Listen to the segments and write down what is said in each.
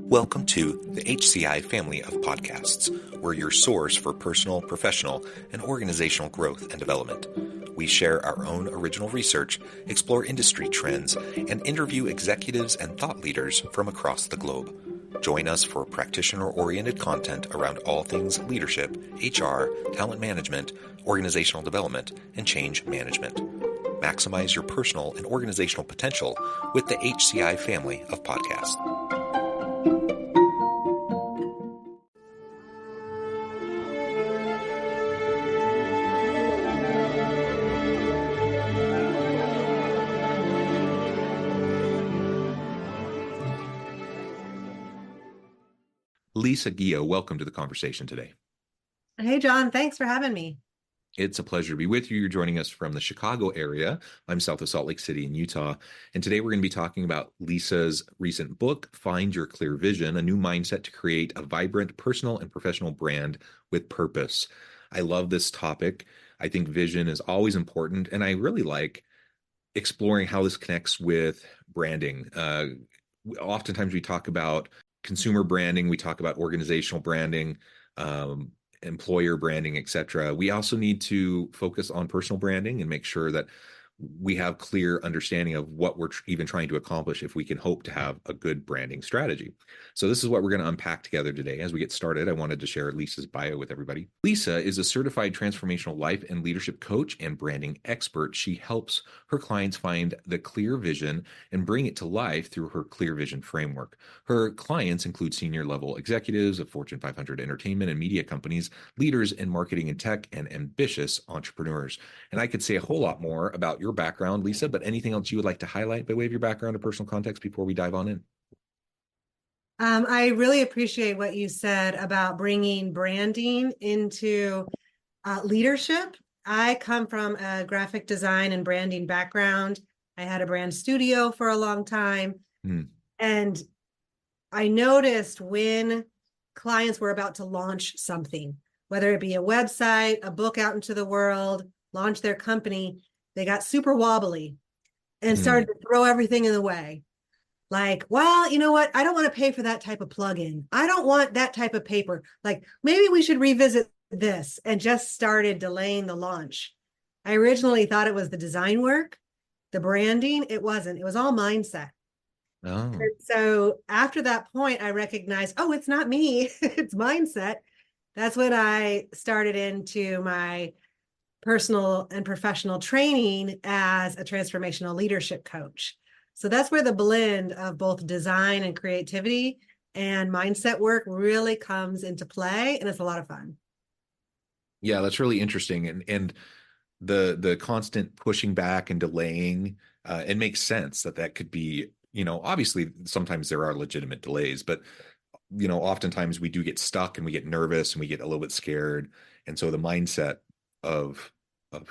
Welcome to the HCI family of podcasts. We're your source for personal, professional, and organizational growth and development. We share our own original research, explore industry trends, and interview executives and thought leaders from across the globe. Join us for practitioner-oriented content around all things leadership, HR, talent management, organizational development, and change management. Maximize your personal and organizational potential with the HCI family of podcasts. Lisa Guillot, welcome to the conversation today. Hey, John, thanks for having me. It's a pleasure to be with you. You're joining us from the Chicago area. I'm south of Salt Lake City in Utah. And today we're going to be talking about Lisa's recent book, Find Your Clear Vision, a new mindset to create a vibrant personal and professional brand with purpose. I love this topic. I think vision is always important. And I really like exploring how this connects with branding. Oftentimes we talk about consumer branding, we talk about organizational branding, employer branding, etc. We also need to focus on personal branding and make sure that we have clear understanding of what we're even trying to accomplish if we can hope to have a good branding strategy. So this is what we're going to unpack together today. As we get started, I wanted to share Lisa's bio with everybody. Lisa is a certified transformational life and leadership coach and branding expert. She helps her clients find the clear vision and bring it to life through her clear vision framework. Her clients include senior level executives of Fortune 500 entertainment and media companies, leaders in marketing and tech, and ambitious entrepreneurs. And I could say a whole lot more about your background, Lisa, but anything else you would like to highlight by way of your background or personal context before we dive on in? I really appreciate what you said about bringing branding into leadership. I come from a graphic design and branding background. I had a brand studio for a long time. And I noticed when clients were about to launch something, whether it be a website, a book out into the world, launch their company, they got super wobbly and started to throw everything in the way. Like, well, you know what? I don't want to pay for that type of plugin. I don't want that type of paper. Like, maybe we should revisit this, and just started delaying the launch. I originally thought it was the design work, the branding. It wasn't. It was all mindset. Oh. And so after that point, I recognized, oh, it's not me. It's mindset. That's when I started into my personal and professional training as a transformational leadership coach. So that's where the blend of both design and creativity and mindset work really comes into play, and it's a lot of fun. Yeah, that's really interesting. And the constant pushing back and delaying, it makes sense that could be, obviously sometimes there are legitimate delays, but oftentimes we do get stuck and we get nervous and we get a little bit scared. And so the mindset of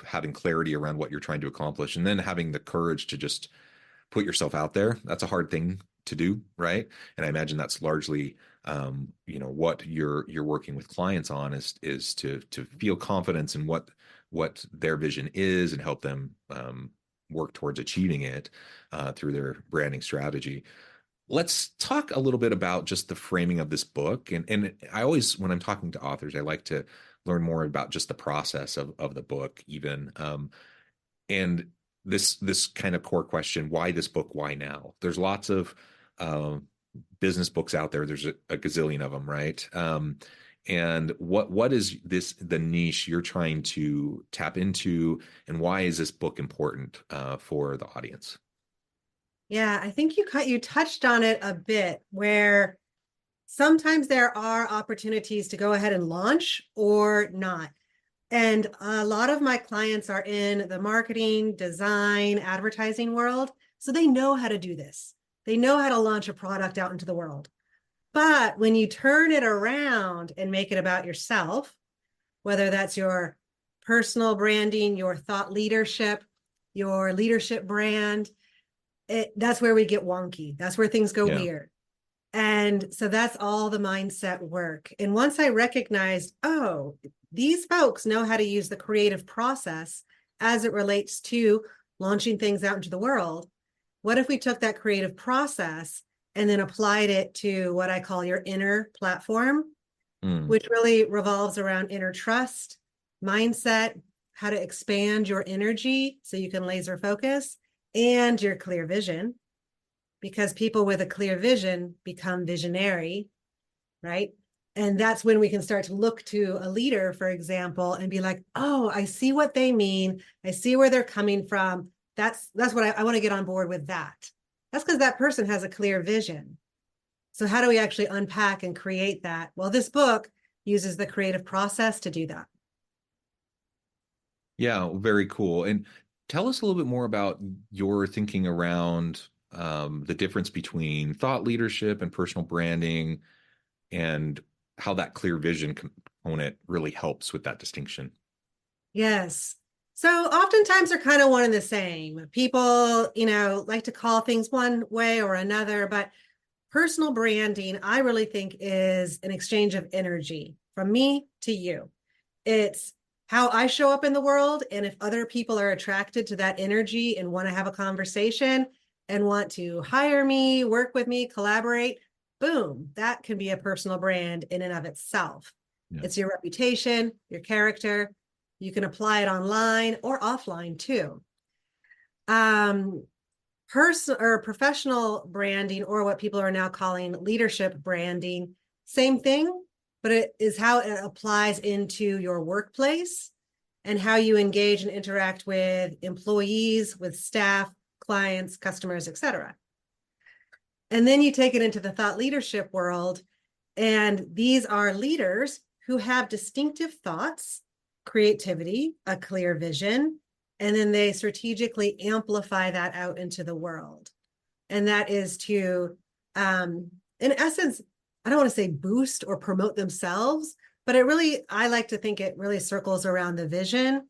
having clarity around what you're trying to accomplish and then having the courage to just put yourself out there, that's a hard thing to do, right? And I imagine that's largely what you're working with clients on is to feel confidence in what their vision is and help them work towards achieving it through their branding strategy. Let's talk a little bit about just the framing of this book. And I always, when I'm talking to authors, I like to learn more about just the process of the book even. And this kind of core question, why this book, why now? There's lots of business books out there. There's a gazillion of them, right? And what is the niche you're trying to tap into, and why is this book important for the audience? Yeah, I think you touched on it a bit, where sometimes there are opportunities to go ahead and launch or not. And a lot of my clients are in the marketing, design, advertising world, so they know how to do this. They know how to launch a product out into the world. But when you turn it around and make it about yourself, whether that's your personal branding, your thought leadership, your leadership brand, that's where we get wonky. That's where things go weird. And so that's all the mindset work. And once I recognized, oh, these folks know how to use the creative process as it relates to launching things out into the world. What if we took that creative process and then applied it to what I call your inner platform, Mm. which really revolves around inner trust, mindset, how to expand your energy so you can laser focus, and your clear vision. Because people with a clear vision become visionary, right? And that's when we can start to look to a leader, for example, and be like, oh, I see what they mean. I see where they're coming from. That's what I want to get on board with that. That's because that person has a clear vision. So how do we actually unpack and create that? Well, this book uses the creative process to do that. Yeah, very cool. And tell us a little bit more about your thinking around the difference between thought leadership and personal branding and how that clear vision component really helps with that distinction. Yes. So oftentimes they're kind of one and the same. People, like to call things one way or another, but personal branding, I really think, is an exchange of energy from me to you. It's how I show up in the world. And if other people are attracted to that energy and want to have a conversation and want to hire me, work with me, collaborate, boom, that can be a personal brand in and of itself. Yeah. It's your reputation, your character. You can apply it online or offline too. Um, Personal or professional branding, or what people are now calling leadership branding, same thing, but it is how it applies into your workplace and how you engage and interact with employees, with staff, clients, customers, etc. And then you take it into the thought leadership world, and these are leaders who have distinctive thoughts, creativity, a clear vision, and then they strategically amplify that out into the world. And that is to, in essence, I don't want to say boost or promote themselves, but I like to think it really circles around the vision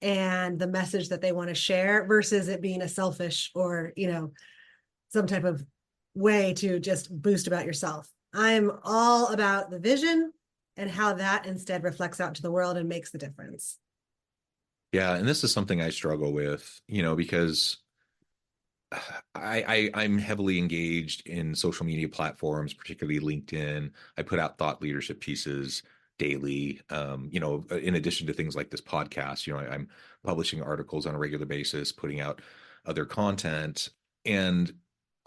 and the message that they want to share versus it being a selfish or, some type of way to just boost about yourself. I'm all about the vision and how that instead reflects out to the world and makes the difference. Yeah, and this is something I struggle with, because I'm heavily engaged in social media platforms, particularly LinkedIn. I put out thought leadership pieces daily. In addition to things like this podcast, I'm publishing articles on a regular basis, putting out other content. And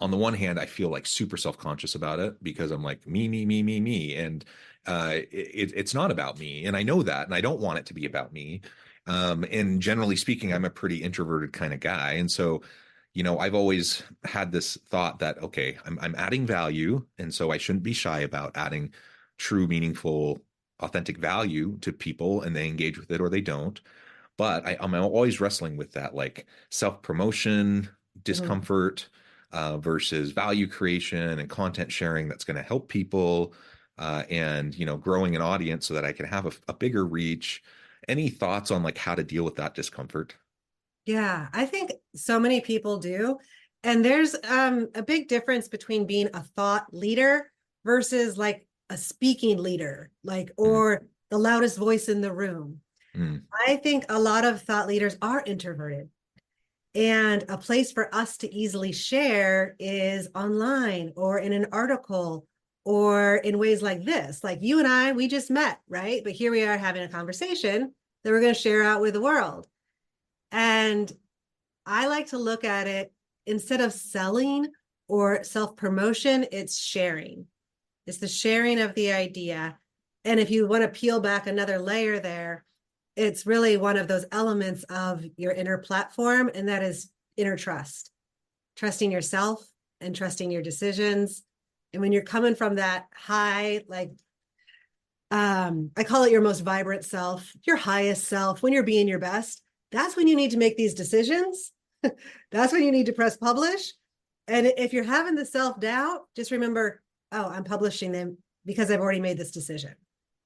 on the one hand, I feel like super self-conscious about it because I'm like me, me, me, me, me, and it's not about me, and I know that, and I don't want it to be about me. And generally speaking, I'm a pretty introverted kind of guy, and so I've always had this thought that, okay, I'm adding value. And so I shouldn't be shy about adding true, meaningful, authentic value to people, and they engage with it or they don't. But I'm always wrestling with that, like self promotion, Mhm. discomfort versus value creation and content sharing that's going to help people, and, growing an audience so that I can have a bigger reach. Any thoughts on like how to deal with that discomfort? Yeah, I think so many people do. And there's a big difference between being a thought leader versus like a speaking leader, like, Mm, or the loudest voice in the room. mm, I think a lot of thought leaders are introverted. And a place for us to easily share is online or in an article or in ways like this. Like you and I, we just met, right? But here we are having a conversation that we're going to share out with the world. And I like to look at it, instead of selling or self promotion, it's sharing. It's the sharing of the idea. And if you want to peel back another layer there, it's really one of those elements of your inner platform, and that is inner trust, trusting yourself and trusting your decisions. And when you're coming from that high, like, I call it your most vibrant self, your highest self, when you're being your best, that's when you need to make these decisions. That's when you need to press publish. And if you're having the self doubt, just remember, oh, I'm publishing them because I've already made this decision.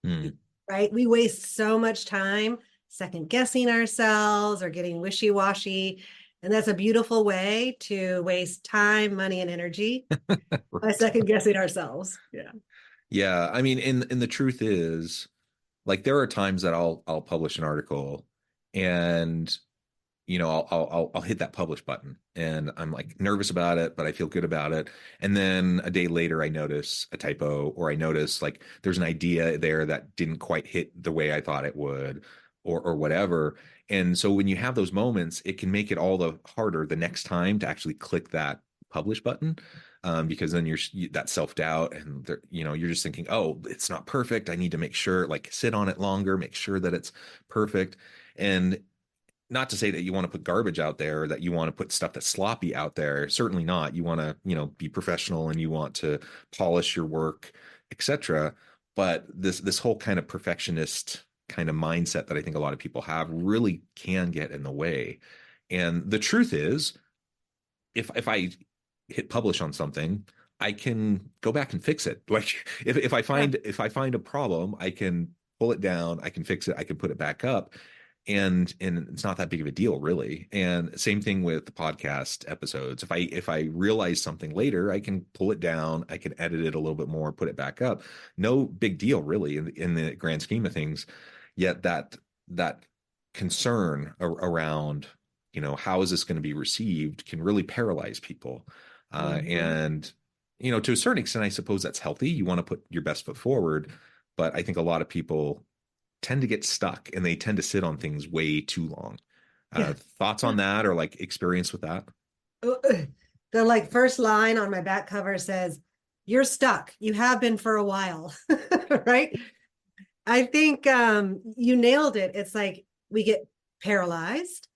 mm. Right? We waste so much time second guessing ourselves or getting wishy washy. And that's a beautiful way to waste time, money, and energy by Right. second guessing ourselves. Yeah. Yeah, I mean, and the truth is, like, there are times that I'll publish an article, and I'll hit that publish button and I'm like nervous about it, but I feel good about it. And then a day later, I notice a typo, or I notice like there's an idea there that didn't quite hit the way I thought it would, or whatever. And so when you have those moments, it can make it all the harder the next time to actually click that publish button. Because then that self doubt, and you're just thinking, oh, it's not perfect. I need to make sure, like, sit on it longer, make sure that it's perfect. And not to say that you want to put garbage out there, or that you want to put stuff that's sloppy out there. Certainly not. You want to, be professional, and you want to polish your work, etc. But this whole kind of perfectionist kind of mindset that I think a lot of people have really can get in the way. And the truth is, if I hit publish on something, I can go back and fix it. Like Yeah. if I find a problem, I can pull it down, I can fix it, I can put it back up, and it's not that big of a deal, really. And same thing with the podcast episodes. If I realize something later, I can pull it down, I can edit it a little bit more, put it back up. No big deal, really, in the grand scheme of things. Yet that concern around, how is this going to be received, can really paralyze people. Mhm. And to a certain extent, I suppose that's healthy. You want to put your best foot forward, but I think a lot of people tend to get stuck, and they tend to sit on things way too long. Yeah. Thoughts on that, or like experience with that? The like first line on my back cover says, "You're stuck. You have been for a while." Right? I think you nailed it. It's like we get paralyzed.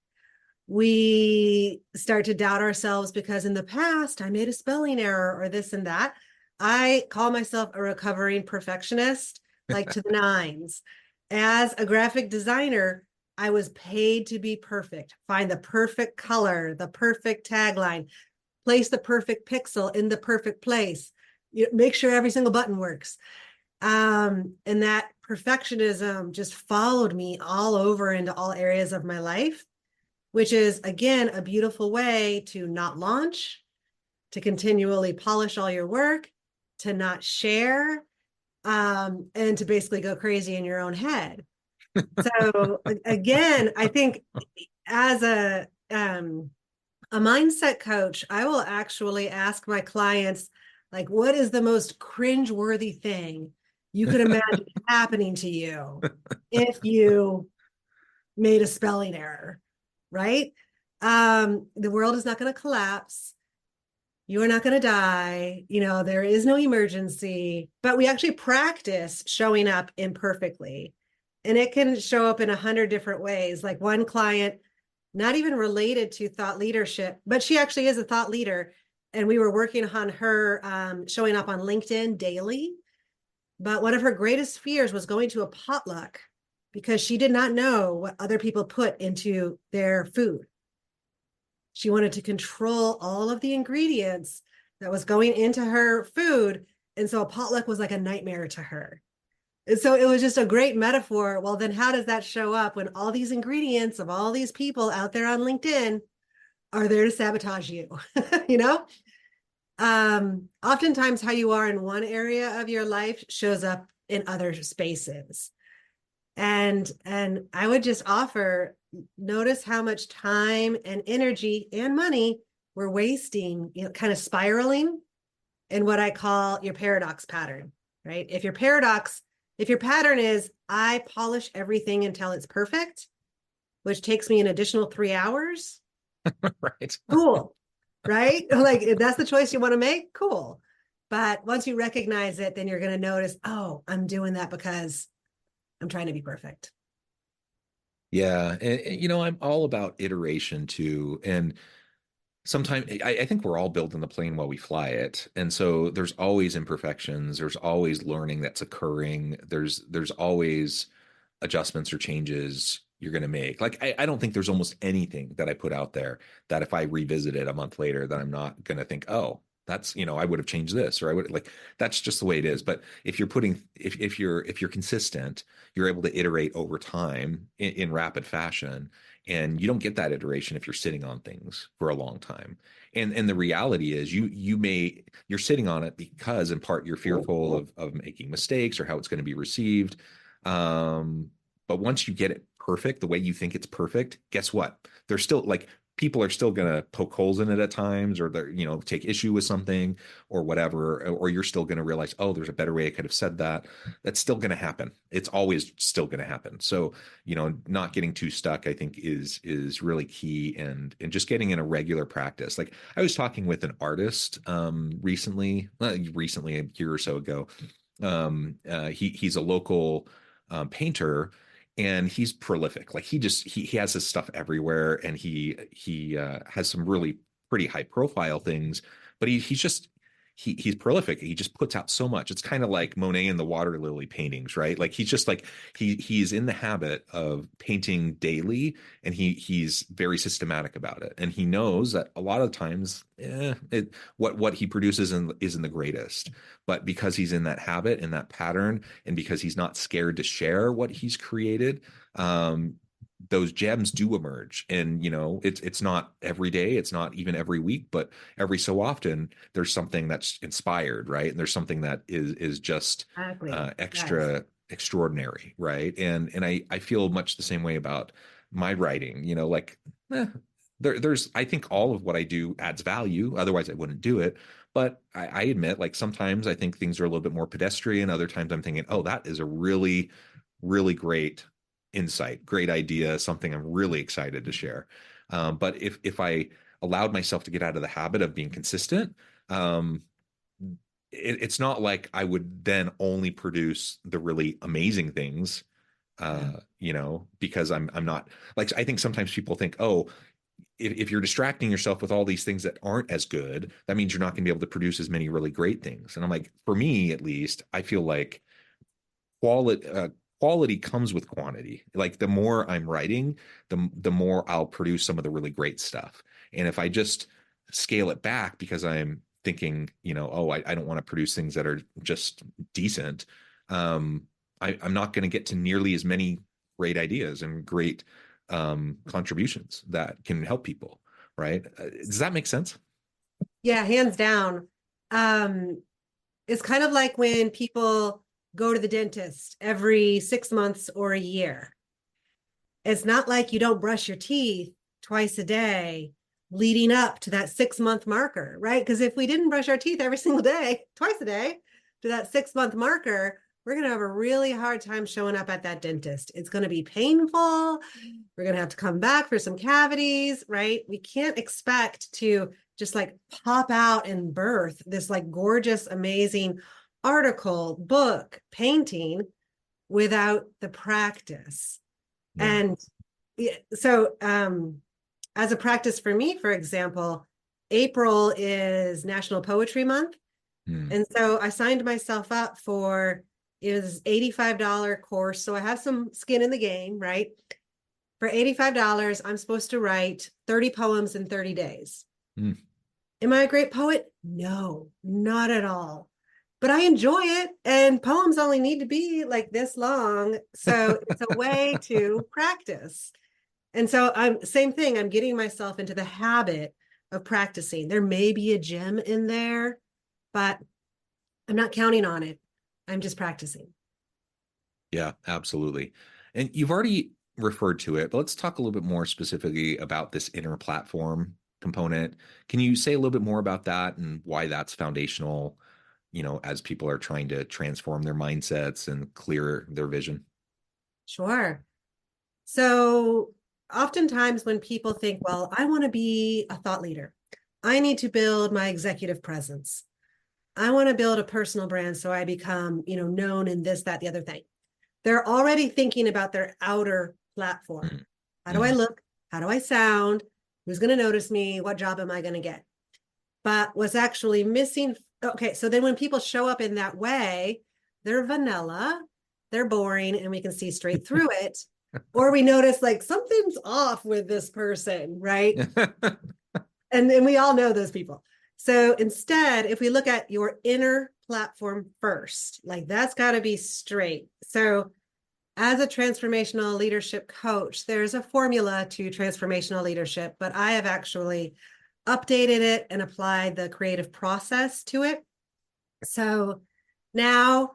We start to doubt ourselves because in the past I made a spelling error or this and that. I call myself a recovering perfectionist, like to the nines. As a graphic designer, I was paid to be perfect, find the perfect color, the perfect tagline, place the perfect pixel in the perfect place, make sure every single button works. And that perfectionism just followed me all over into all areas of my life, which is, again, a beautiful way to not launch, to continually polish all your work, to not share, and to basically go crazy in your own head. So again, I think as a mindset coach, I will actually ask my clients, like, what is the most cringe-worthy thing you could imagine happening to you if you made a spelling error, right? The world is not going to collapse. You are not going to die. There is no emergency, but we actually practice showing up imperfectly. And it can show up in 100 different ways. Like one client, not even related to thought leadership, but she actually is a thought leader. And we were working on her showing up on LinkedIn daily. But one of her greatest fears was going to a potluck because she did not know what other people put into their food. She wanted to control all of the ingredients that was going into her food. And so a potluck was like a nightmare to her. And so it was just a great metaphor. Well, then how does that show up when all these ingredients of all these people out there on LinkedIn are there to sabotage you? you know? Oftentimes how you are in one area of your life shows up in other spaces. And I would just offer, notice how much time and energy and money we're wasting, kind of spiraling in what I call your paradox pattern, right? If your pattern is I polish everything until it's perfect, which takes me an additional 3 hours, Right. cool, right? Like if that's the choice you want to make, cool. But once you recognize it, then you're going to notice, oh, I'm doing that because I'm trying to be perfect. Yeah. And I'm all about iteration too. And sometimes I think we're all building the plane while we fly it. And so there's always imperfections. There's always learning that's occurring. There's always adjustments or changes you're going to make. Like, I don't think there's almost anything that I put out there that if I revisit it a month later, that I'm not going to think, oh, that's, I would have changed this, or I would like, that's just the way it is. But if you're consistent, you're able to iterate over time in rapid fashion. And you don't get that iteration if you're sitting on things for a long time. And the reality is you're sitting on it because in part you're fearful of making mistakes or how it's going to be received. But once you get it perfect the way you think it's perfect, guess what? They're still like people are still going to poke holes in it at times, or they're, take issue with something or whatever, or you're still going to realize, oh, there's a better way I could have said that. That's still going to happen. It's always still going to happen. So, not getting too stuck, I think is really key, and just getting in a regular practice. Like I was talking with an artist recently a year or so ago. He's a local painter, and he's prolific. Like he has his stuff everywhere, and he has some really pretty high profile things, but he's prolific. He just puts out so much. It's kind of like Monet and the water lily paintings, right? Like he's just like he's in the habit of painting daily, and he's very systematic about it. And he knows that a lot of times, what he produces isn't the greatest, but because he's in that habit, in that pattern, and because he's not scared to share what he's created, those gems do emerge. And it's not every day, it's not even every week, but every so often there's something that's inspired, right? And there's something that is just Exactly. Yes. extra extraordinary, right? And I feel much the same way about my writing. Like there's I think all of what I do adds value, otherwise I wouldn't do it. But I admit, like sometimes I think things are a little bit more pedestrian. Other times I'm thinking, oh, that is a really, really great insight, great idea, something I'm really excited to share. But if I allowed myself to get out of the habit of being consistent, um, it's not like I would then only produce the really amazing things, Yeah. because I'm not like, I think sometimes people think, oh, if you're distracting yourself with all these things that aren't as good, that means you're not going to be able to produce as many really great things. And I'm like, for me at least, I feel like quality quality comes with quantity. Like the more I'm writing, the more I'll produce some of the really great stuff. And if I just scale it back because I'm thinking, oh, I don't want to produce things that are just decent, um, I'm not going to get to nearly as many great ideas and great contributions that can help people. Right? Does that make sense? Yeah, hands down. Um, it's kind of like when people go to the dentist every 6 months or a year. It's not like you don't brush your teeth twice a day leading up to that 6 month marker, right? Because if we didn't brush our teeth every single day, twice a day to that 6 month marker, we're going to have a really hard time showing up at that dentist. It's going to be painful. We're going to have to come back for some cavities, right? We can't expect to just like pop out and birth this like gorgeous, amazing article, book, painting without the practice. Yeah. And so, as a practice for me, for example, April is National Poetry Month. Hmm. And so I signed myself up for is $85 course. So I have some skin in the game, right? For $85, I'm supposed to write 30 poems in 30 days. Hmm. Am I a great poet? No, not at all. But I enjoy it. And poems only need to be like this long. So it's a way to practice. And so I'm same thing. I'm getting myself into the habit of practicing. There may be a gem in there, but I'm not counting on it. I'm just practicing. Yeah, absolutely. And you've already referred to it, but let's talk a little bit more specifically about this inner platform component. Can you say a little bit more about that and why that's foundational, as people are trying to transform their mindsets and clear their vision? Sure. So oftentimes when people think, well, I want to be a thought leader, I need to build my executive presence. I want to build a personal brand so I become, known in this, that, the other thing. They're already thinking about their outer platform. How do I Mm-hmm. look? How do I sound? Who's going to notice me? What job am I going to get? But what's actually missing? Okay, so then when people show up in that way, they're vanilla, they're boring, and we can see straight through it. Or we notice like something's off with this person, right? And then we all know those people. So instead, if we look at your inner platform first, like that's got to be straight. So as a transformational leadership coach, there's a formula to transformational leadership, but I have actually updated it and applied the creative process to it. So now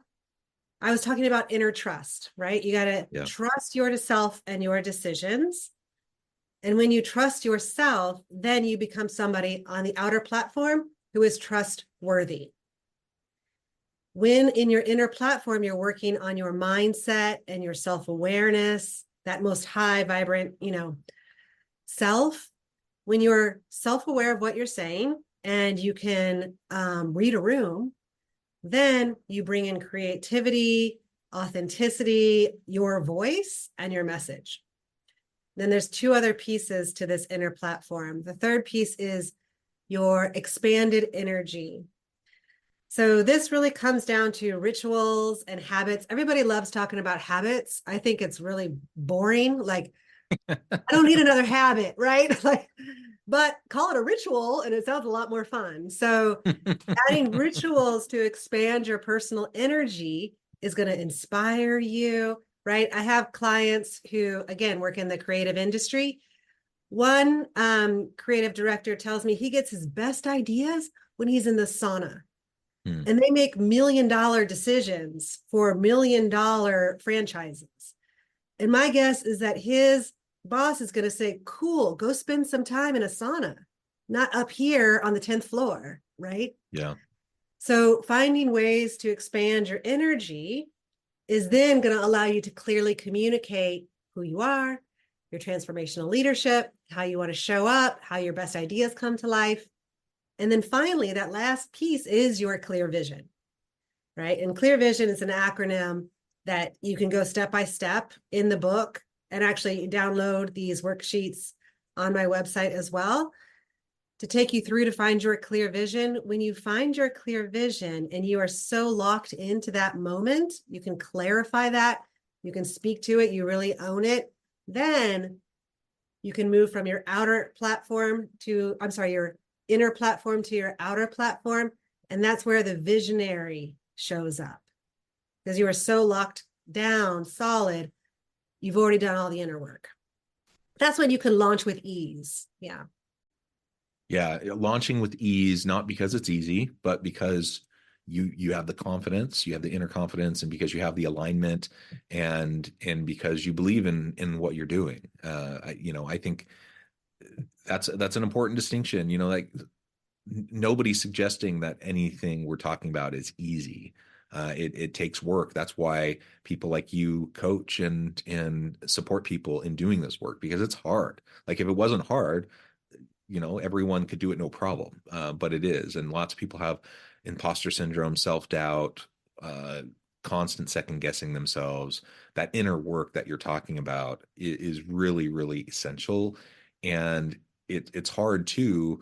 I was talking about inner trust, right? You got to Yeah. trust yourself and your decisions. And when you trust yourself, then you become somebody on the outer platform who is trustworthy. When in your inner platform, you're working on your mindset and your self-awareness, that most high, vibrant, self. When you're self-aware of what you're saying and you can read a room, then you bring in creativity, authenticity, your voice, and your message. Then there's two other pieces to this inner platform. The third piece is your expanded energy. So this really comes down to rituals and habits. Everybody loves talking about habits. I think it's really boring. Like, I don't need another habit, right? Like, but call it a ritual and it sounds a lot more fun. So adding rituals to expand your personal energy is going to inspire you, right? I have clients who, again, work in the creative industry. One creative director tells me he gets his best ideas when he's in the sauna. Hmm. And they make $1 million decisions for $1 million franchises. And my guess is that his boss is going to say, cool, go spend some time in a sauna, not up here on the 10th floor, right? Yeah. So finding ways to expand your energy is then going to allow you to clearly communicate who you are, your transformational leadership, how you want to show up, how your best ideas come to life. And then finally, that last piece is your clear vision, right? And clear vision is an acronym that you can go step by step in the book and actually download these worksheets on my website as well to take you through to find your clear vision. When you find your clear vision and you are so locked into that moment, you can clarify that, you can speak to it, you really own it, then you can move from your outer platform to, your inner platform to your outer platform. And that's where the visionary shows up because you are so locked down, solid, you've already done all the inner work. That's when you can launch with ease. Yeah. Yeah, launching with ease, not because it's easy, but because you have the confidence, you have the inner confidence, and because you have the alignment, and because you believe in what you're doing. I think that's an important distinction. Like nobody's suggesting that anything we're talking about is easy. It takes work. That's why people like you coach and support people in doing this work because it's hard. Like if it wasn't hard, everyone could do it no problem, but it is, and lots of people have imposter syndrome, self-doubt, constant second guessing themselves. That inner work that you're talking about is really, really essential, and it's hard to.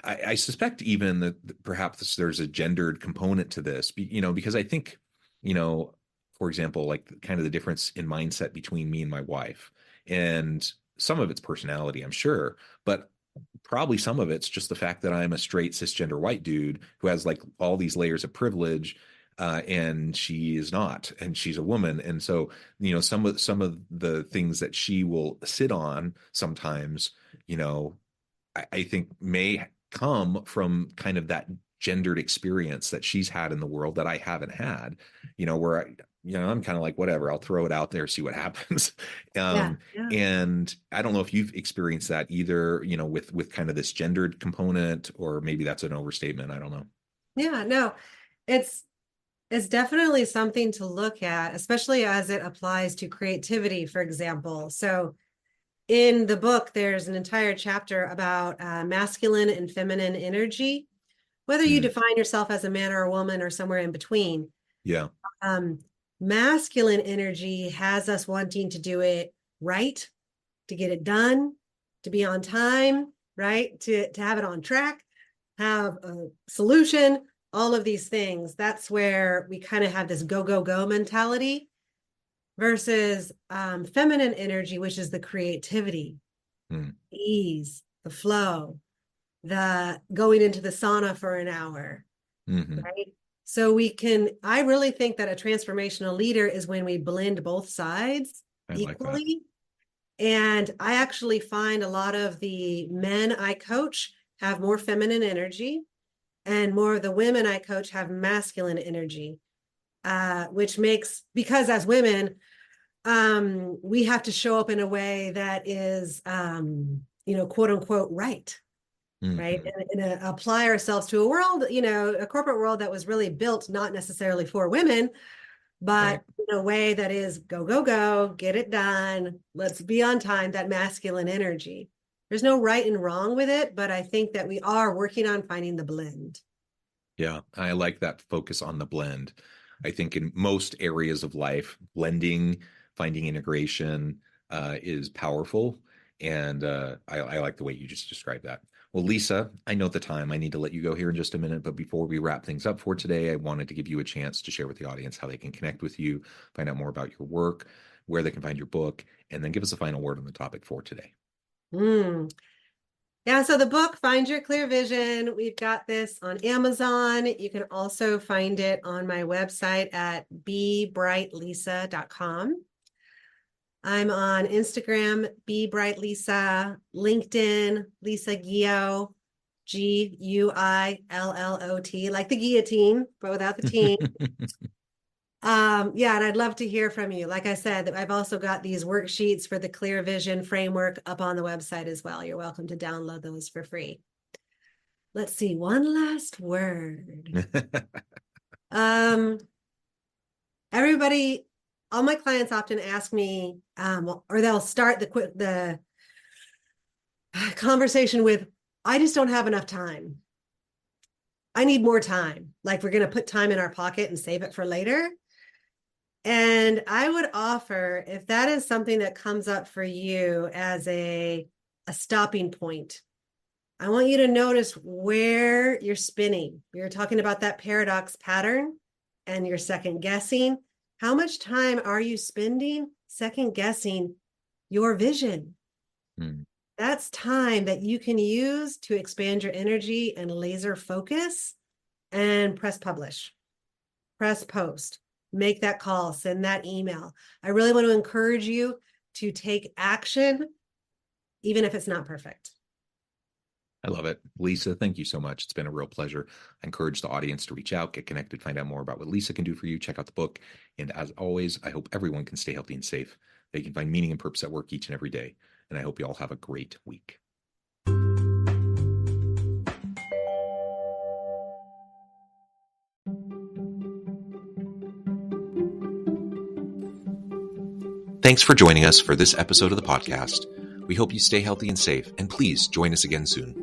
I suspect even that perhaps there's a gendered component to this, because I think, you know, for example, like kind of the difference in mindset between me and my wife, and some of it's personality, I'm sure, but probably some of it's just the fact that I'm a straight cisgender white dude who has like all these layers of privilege, and she is not, and she's a woman, and so some of the things that she will sit on sometimes, I think may come from kind of that gendered experience that she's had in the world that I haven't had, where I'm kind of like, whatever, I'll throw it out there, see what happens. Yeah. um, Yeah. and I don't know if you've experienced that either, with kind of this gendered component, or maybe that's an overstatement. I don't know. Yeah. No, it's it's definitely something to look at, especially as it applies to creativity, for example. So in the book, there's an entire chapter about masculine and feminine energy, whether you Mm, define yourself as a man or a woman or somewhere in between. yeah. Um, Masculine energy has us wanting to do it right, to get it done, to be on time, right? To have it on track, have a solution, all of these things. That's where we kind of have this go, go, go mentality versus feminine energy, which is the creativity, Mm, ease, the flow, the going into the sauna for an hour, hmm. right? So I really think that a transformational leader is when we blend both sides I like that. equally. And I actually find a lot of the men I coach have more feminine energy, and more of the women I coach have masculine energy. which makes, because as women, we have to show up in a way that is, quote unquote, right. Right. And apply ourselves to a world, a corporate world that was really built not necessarily for women, but in a way that is go, go, go, get it done. Let's be on time, that masculine energy. There's no right and wrong with it, but I think that we are working on finding the blend. Yeah, I like that focus on the blend. I think in most areas of life, blending, finding integration is powerful. And I like the way you just described that. Well, Lisa, I know the time. I need to let you go here in just a minute. But before we wrap things up for today, I wanted to give you a chance to share with the audience how they can connect with you, find out more about your work, where they can find your book, and then give us a final word on the topic for today. Yeah, so the book, Find Your Clear Vision, we've got this on Amazon. You can also find it on my website at bebrightlisa.com. I'm on Instagram, bebrightlisa, LinkedIn, Lisa Guillot, Guillot, like the guillotine, but without the teen. Yeah, and I'd love to hear from you. Like I said, I've also got these worksheets for the Clear Vision framework up on the website as well. You're welcome to download those for free. Let's see, one last word. Everybody, all my clients often ask me, or they'll start the conversation with, I just don't have enough time. I need more time. Like we're going to put time in our pocket and save it for later. And I would offer, if that is something that comes up for you as a stopping point, I want you to notice where you're spinning. You're talking about that paradox pattern and you're second guessing. How much time are you spending second guessing your vision? That's time that you can use to expand your energy and laser focus and press publish, press post. Make that call, send that email. I really want to encourage you to take action, even if it's not perfect. I love it. Lisa, thank you so much. It's been a real pleasure. I encourage the audience to reach out, get connected, find out more about what Lisa can do for you. Check out the book. And as always, I hope everyone can stay healthy and safe. They can find meaning and purpose at work each and every day. And I hope you all have a great week. Thanks for joining us for this episode of the podcast. We hope you stay healthy and safe, and please join us again soon.